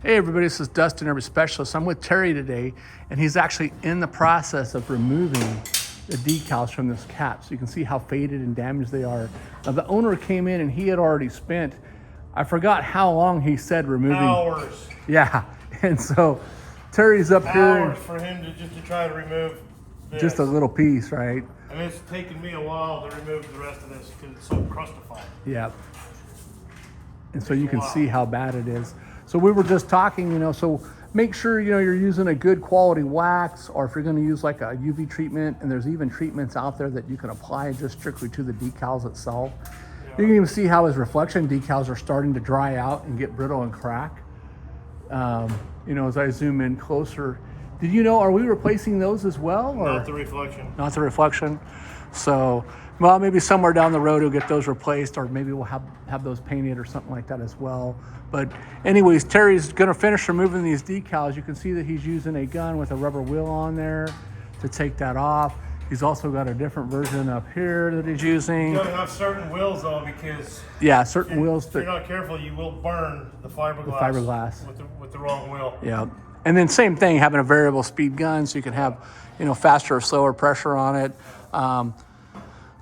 Hey everybody, this is Dustin, RV Specialist. I'm with Terry today, and he's actually in the process of removing the decals from this cap. So you can see how faded and damaged they are. Now the owner came in and he had already spent, I forgot how long he said removing. Hours. Yeah, and so Terry's up here. Hours for him to try to remove this. Just a little piece, right? And it's taken me a while to remove the rest of this because it's so crustified. Yeah. And so you can see how bad it is. So we were just talking, so make sure, you're using a good quality wax, or if you're going to use like a UV treatment, and there's even treatments out there that you can apply just strictly to the decals itself. Yeah. You can even see how his reflection decals are starting to dry out and get brittle and crack. As I zoom in closer, are we replacing those as well? Or? Not the reflection. Not the reflection. So, well, maybe somewhere down the road we'll get those replaced, or maybe we'll have those painted or something like that as well. But anyways, Terry's going to finish removing these decals. You can see that he's using a gun with a rubber wheel on there to take that off. He's also got a different version up here that he's using. You gotta have certain wheels though, because certain wheels. If you're not careful, you will burn the fiberglass. With the wrong wheel. Yeah. And then same thing, having a variable speed gun, so you can have, faster or slower pressure on it.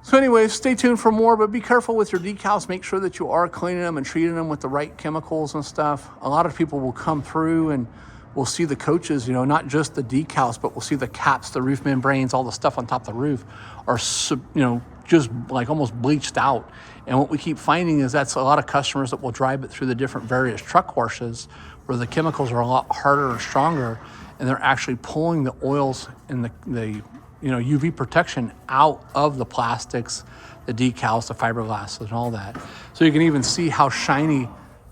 So anyways, stay tuned for more, but be careful with your decals. Make sure that you are cleaning them and treating them with the right chemicals and stuff. A lot of people will come through and we'll see the coaches, not just the decals, but we'll see the caps, the roof membranes, all the stuff on top of the roof are, just like almost bleached out. And what we keep finding is that's a lot of customers that will drive it through the different various truck washes where the chemicals are a lot harder and stronger, and they're actually pulling the oils and the UV protection out of the plastics, the decals, the fiberglass, and all that. So you can even see how shiny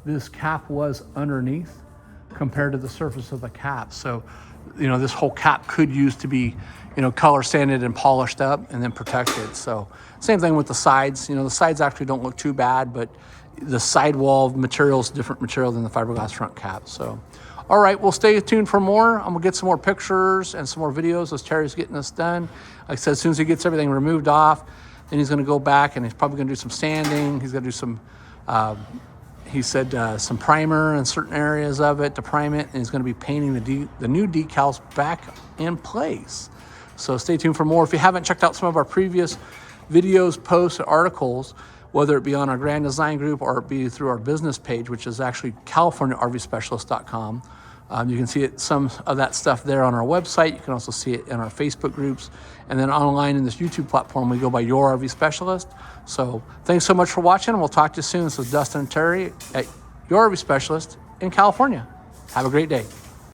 this cap was underneath compared to the surface of the cap. So, this whole cap could use to be, color sanded and polished up and then protected. So same thing with the sides. The sides actually don't look too bad, but the sidewall material is different material than the fiberglass front cap. So, all right, well, stay tuned for more. I'm gonna get some more pictures and some more videos as Terry's getting this done. Like I said, as soon as he gets everything removed off, then he's gonna go back and he's probably gonna do some sanding. He's gonna do some, he said some primer in certain areas of it to prime it, and he's gonna be painting the new decals back in place. So stay tuned for more. If you haven't checked out some of our previous videos, posts, articles, whether it be on our Grand Design group or it be through our business page, which is actually CaliforniaRVSpecialist.com. You can see some of that stuff there on our website. You can also see it in our Facebook groups. And then online in this YouTube platform, we go by Your RV Specialist. So thanks so much for watching, and we'll talk to you soon. This is Dustin and Terry at Your RV Specialist in California. Have a great day.